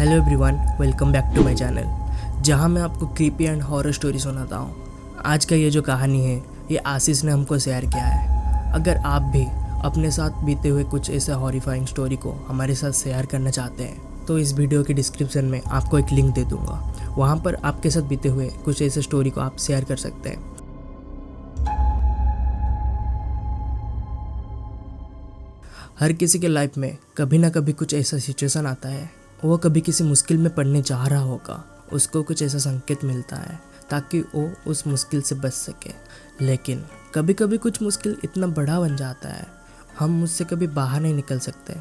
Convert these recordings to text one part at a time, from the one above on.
Hello everyone, welcome back to my channel जहां मैं आपको क्रीपी एंड हॉरर स्टोरी सुनाता हूं। आज का ये जो कहानी है ये आशीष ने हमको शेयर किया है। अगर आप भी अपने साथ बीते हुए कुछ ऐसे हॉरिफाइंग स्टोरी को हमारे साथ शेयर करना चाहते हैं तो इस वीडियो के डिस्क्रिप्शन में आपको एक लिंक दे दूँगा। वहाँ पर आपके साथ बीते हुए कुछ ऐसे स्टोरी को आप शेयर कर सकते हैं। हर किसी के लाइफ में कभी ना कभी कुछ ऐसा सिचुएशन आता है, वो कभी किसी मुश्किल में पड़ने जा रहा होगा, उसको कुछ ऐसा संकेत मिलता है ताकि वो उस मुश्किल से बच सके। लेकिन कभी कभी कुछ मुश्किल इतना बड़ा बन जाता है हम उससे कभी बाहर नहीं निकल सकते।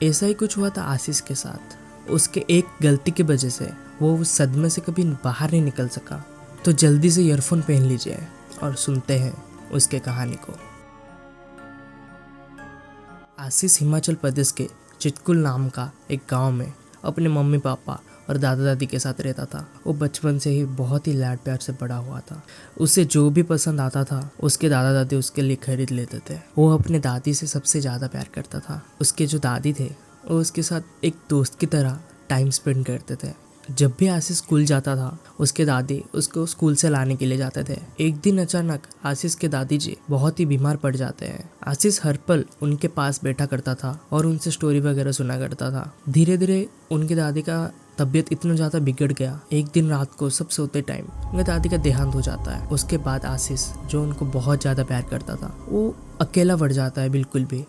ऐसा ही कुछ हुआ था आशीष के साथ। उसके एक गलती की वजह से वो उस सदमे से कभी बाहर नहीं निकल सका। तो जल्दी से ईयरफोन पहन लीजिए और सुनते हैं उसके कहानी को। आशीष हिमाचल प्रदेश के चितकुल नाम का एक गांव में अपने मम्मी पापा और दादा दादी के साथ रहता था। वो बचपन से ही बहुत ही लाड प्यार से बड़ा हुआ था। उसे जो भी पसंद आता था उसके दादा दादी उसके लिए खरीद लेते थे। वो अपने दादी से सबसे ज़्यादा प्यार करता था। उसके जो दादी थे वो उसके साथ एक दोस्त की तरह टाइम स्पेंड करते थे। जब भी आशीष स्कूल जाता था उसके दादी उसको स्कूल से लाने के लिए जाते थे। एक दिन अचानक आशीष के दादी जी बहुत ही बीमार पड़ जाते हैं। आशीष हर पल उनके पास बैठा करता था और उनसे स्टोरी वगैरह सुना करता था। धीरे धीरे उनकी दादी का तबीयत इतना ज़्यादा बिगड़ गया। एक दिन रात को सब सोते टाइम उनकी दादी का देहांत हो जाता है। उसके बाद आशीष जो उनको बहुत ज़्यादा प्यार करता था वो अकेला पड़ जाता है। बिल्कुल भी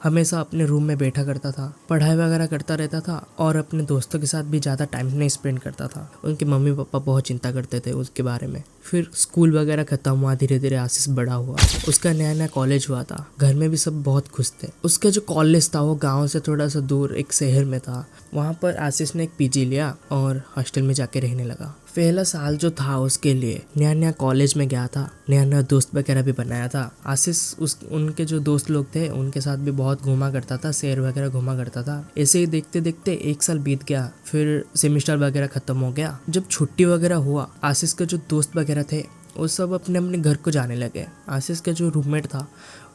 हमेशा अपने रूम में बैठा करता था, पढ़ाई वगैरह करता रहता था और अपने दोस्तों के साथ भी ज़्यादा टाइम नहीं स्पेंड करता था। उनके मम्मी पापा बहुत चिंता करते थे उसके बारे में। फिर स्कूल वगैरह खत्म हुआ, धीरे धीरे आशीष बड़ा हुआ। उसका नया नया कॉलेज हुआ था। घर में भी सब बहुत खुश थे। उसका जो कॉलेज था वो गाँव से थोड़ा सा दूर एक शहर में था। वहाँ पर आशीष ने एक पीजी लिया और हॉस्टल में जाके रहने लगा। पहला साल जो था उसके लिए नया नया कॉलेज में गया था, नया नया दोस्त वगैरह भी बनाया था। आशीष उनके जो दोस्त लोग थे उनके साथ भी बहुत घूमा करता था, शहर वगैरह घूमा करता था। ऐसे ही देखते देखते एक साल बीत गया। फिर सेमिस्टर वगैरह खत्म हो गया। जब छुट्टी वगैरह हुआ आशीष के जो दोस्त वगैरह थे वो सब अपने अपने घर को जाने लगे। आशीष का जो रूममेट था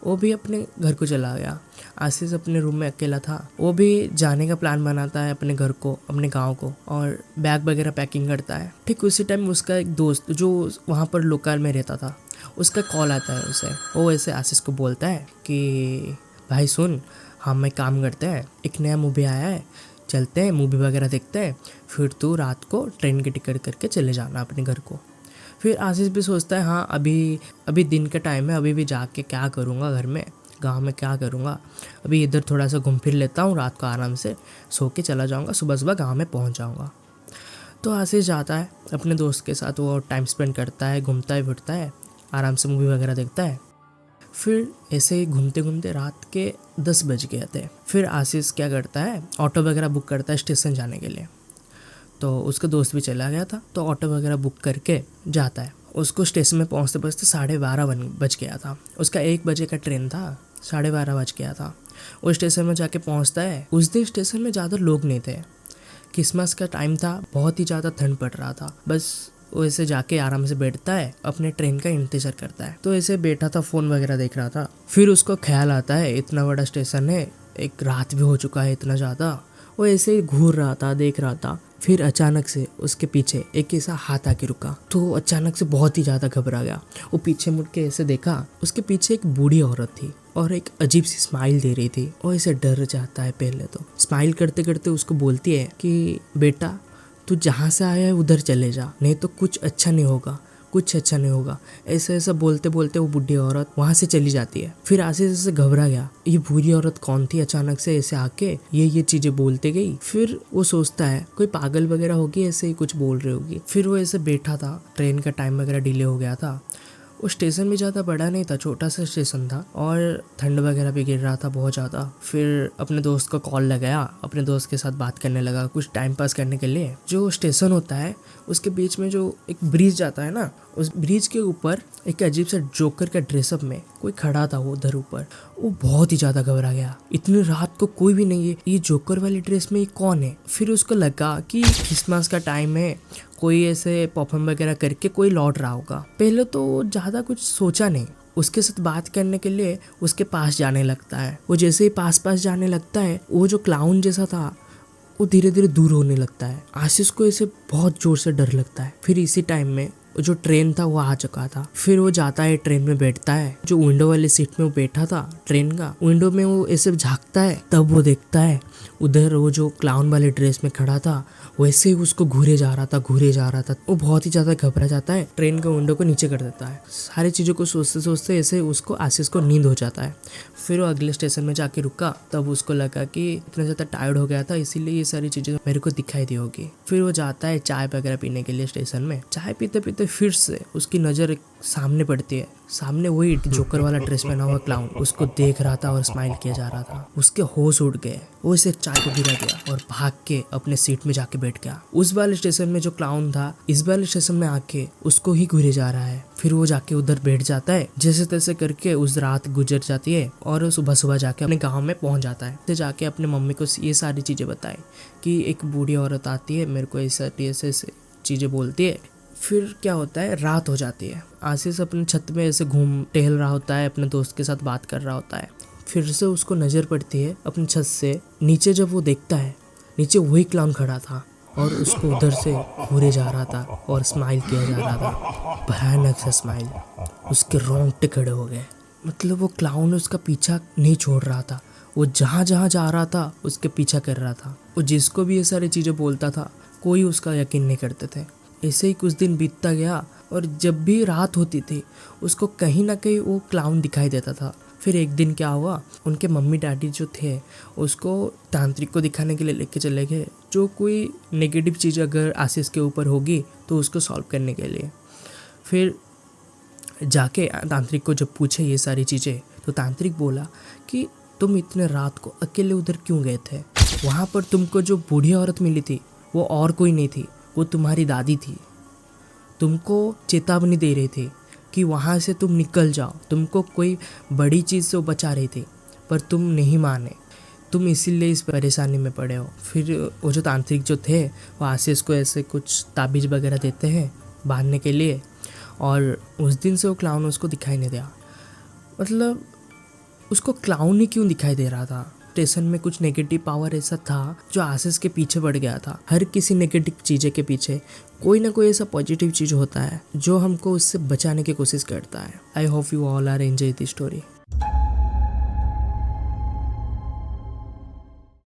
वो भी अपने घर को चला गया। आशीष अपने रूम में अकेला था। वो भी जाने का प्लान बनाता है अपने घर को, अपने गांव को, और बैग वगैरह पैकिंग करता है। ठीक उसी टाइम उसका एक दोस्त जो वहाँ पर लोकल में रहता था उसका कॉल आता है उसे। वो ऐसे आशीष को बोलता है कि भाई सुन, हम एक काम करते हैं, एक नया मूवी आया है, चलते हैं मूवी वगैरह देखते हैं, फिर तू रात को ट्रेन की टिकट करके चले जाना अपने घर को। फिर आशीष भी सोचता है हाँ अभी दिन का टाइम है, अभी भी जाके क्या करूँगा घर में, गांव में क्या करूँगा, अभी इधर थोड़ा सा घूम फिर लेता हूँ, रात को आराम से सो के चला जाऊँगा, सुबह सुबह गांव में पहुँच जाऊँगा। तो आशीष जाता है अपने दोस्त के साथ, वो टाइम स्पेंड करता है, घूमता है फिरता है, आराम से मूवी वगैरह देखता है। फिर ऐसे ही घूमते घूमते रात के 10 बज गए थे। फिर आशीष क्या करता है, ऑटो वगैरह बुक करता है स्टेशन जाने के लिए। तो उसका दोस्त भी चला गया था तो ऑटो वगैरह बुक करके जाता है। उसको स्टेशन में पहुंचते पहुंचते 12:30 बज गया था। उसका 1 बजे का ट्रेन था, 12:30 बज गया था। वो स्टेशन में जाके पहुंचता है। उस दिन स्टेशन में ज़्यादा लोग नहीं थे, क्रिसमस का टाइम था, बहुत ही ज़्यादा ठंड पड़ रहा था। बस वो ऐसे जाके आराम से बैठता है, अपने ट्रेन का इंतजार करता है। तो ऐसे बैठा था, फ़ोन वगैरह देख रहा था। फिर उसको ख्याल आता है इतना बड़ा स्टेशन है, एक रात भी हो चुका है इतना ज़्यादा। वो ऐसे ही घूर रहा था, देख रहा था। फिर अचानक से उसके पीछे एक ऐसा हाथ आके रुका। तो अचानक से बहुत ही ज़्यादा घबरा गया। वो पीछे मुड़ के ऐसे देखा, उसके पीछे एक बूढ़ी औरत थी और एक अजीब सी स्माइल दे रही थी। वो ऐसे डर जाता है पहले तो। स्माइल करते करते उसको बोलती है कि बेटा तू जहाँ से आया है उधर चले जा, नहीं तो कुछ अच्छा नहीं होगा, कुछ अच्छा नहीं होगा। ऐसा ऐसा बोलते बोलते वो बुढ़ी औरत वहाँ से चली जाती है। फिर आशीष से घबरा गया, ये बुरी औरत कौन थी, अचानक से ऐसे आके ये चीजें बोलते गई। फिर वो सोचता है कोई पागल वगैरह होगी, ऐसे ही कुछ बोल रही होगी। फिर वो ऐसे बैठा था, ट्रेन का टाइम वगैरह डिले हो गया था। वो स्टेशन भी ज़्यादा बड़ा नहीं था, छोटा सा स्टेशन था और ठंड वगैरह भी गिर रहा था बहुत ज़्यादा। फिर अपने दोस्त को कॉल लगाया, अपने दोस्त के साथ बात करने लगा कुछ टाइम पास करने के लिए। जो स्टेशन होता है उसके बीच में जो एक ब्रिज जाता है ना, उस ब्रिज के ऊपर एक अजीब सा जोकर का ड्रेसअप में कोई खड़ा था। वो उधर ऊपर वो बहुत ही ज़्यादा घबरा गया, इतनी रात को कोई भी नहीं है, ये जोकर वाली ड्रेस में ये कौन है। फिर उसको लगा कि क्रिसमस का टाइम है, कोई ऐसे परफॉर्म वगैरह करके कोई लौट रहा होगा। पहले तो ज़्यादा कुछ सोचा नहीं, उसके साथ बात करने के लिए उसके पास जाने लगता है। वो जैसे ही पास जाने लगता है, वो जो क्लाउन जैसा था वो धीरे धीरे दूर होने लगता है। आशीष को इसे बहुत जोर से डर लगता है। फिर इसी टाइम में जो ट्रेन था वो आ चुका था। फिर वो जाता है, ट्रेन में बैठता है। जो विंडो वाले सीट में वो बैठा था ट्रेन का, विंडो में वो ऐसे झांकता है, तब वो देखता है उधर वो जो क्लाउन वाले ड्रेस में खड़ा था वैसे ही उसको घूरे जा रहा था। वो बहुत ही ज्यादा घबरा जाता है, ट्रेन के विंडो को नीचे कर देता है। सारी चीजों को सोचते सोचते ऐसे उसको आशीष को नींद हो जाता है। फिर वो अगले स्टेशन में जाके रुका, तब उसको लगा कि इतना ज्यादा टायर्ड हो गया था इसीलिए ये सारी चीजें मेरे को दिखाई दी होगी। फिर वो जाता है चाय वगैरह पीने के लिए स्टेशन में। चाय पीते पीते फिर से उसकी नजर सामने पड़ती है। सामने वही जोकर वाला ड्रेस पहना हुआ क्लाउन उसको देख रहा था और स्माइल किया जा रहा था। उसके होश उड़ गए। वो इसे चाय को गिरा दिया और भाग के अपने सीट में जाके बैठ गया। उस वाले स्टेशन में जो क्लाउन था इस वाले स्टेशन में आके उसको ही घूरे जा रहा है। फिर वो जाके उधर बैठ जाता है। जैसे तैसे करके उस रात गुजर जाती है और सुबह सुबह जाके अपने गाँव में पहुंच जाता है। तो जाके अपने मम्मी को ये सारी चीजें बताए कि एक बूढ़ी औरत आती है, मेरे को ऐसे चीजें बोलती है। फिर क्या होता है, रात हो जाती है। आशीष अपने छत में ऐसे घूम टहल रहा होता है, अपने दोस्त के साथ बात कर रहा होता है। फिर से उसको नज़र पड़ती है अपनी छत से नीचे। जब वो देखता है नीचे वही क्लाउन खड़ा था और उसको उधर से घूरे जा रहा था और स्माइल किया जा रहा था, भयानक सा स्माइल। उसके रोंगटे खड़े हो गए। मतलब वो क्लाउन उसका पीछा नहीं छोड़ रहा था। वो जहाँ जहाँ जा रहा था उसके पीछा कर रहा था। वो जिसको भी ये सारी चीज़ें बोलता था कोई उसका यकीन नहीं करते थे। ऐसे ही कुछ दिन बीतता गया और जब भी रात होती थी उसको कहीं ना कहीं वो क्लाउन दिखाई देता था। फिर एक दिन क्या हुआ, उनके मम्मी डैडी जो थे उसको तांत्रिक को दिखाने के लिए लेके चले गए, जो कोई नेगेटिव चीज़ अगर आशीष के ऊपर होगी तो उसको सॉल्व करने के लिए। फिर जाके तांत्रिक को जब पूछे ये सारी चीज़ें तो तांत्रिक बोला कि तुम इतने रात को अकेले उधर क्यों गए थे? वहाँ पर तुमको जो बूढ़ी औरत मिली थी वो और कोई नहीं थी, वो तुम्हारी दादी थी। तुमको चेतावनी दे रही थी कि वहाँ से तुम निकल जाओ। तुमको कोई बड़ी चीज़ से वो बचा रही थी पर तुम नहीं माने, तुम इसीलिए इस परेशानी में पड़े हो। फिर वो जो तांत्रिक जो थे वो आशीष को ऐसे कुछ ताबीज़ वगैरह देते हैं बांधने के लिए और उस दिन से वो क्लाउन उसको दिखाई नहीं दिया। मतलब उसको क्लाउन ही क्यों दिखाई दे रहा था? स्टेशन में कुछ नेगेटिव पावर ऐसा था जो आशीष के पीछे पड़ गया था। हर किसी नेगेटिव चीज़ें के पीछे कोई ना कोई ऐसा पॉजिटिव चीज़ होता है जो हमको उससे बचाने की कोशिश करता है। I hope you all are enjoy this story.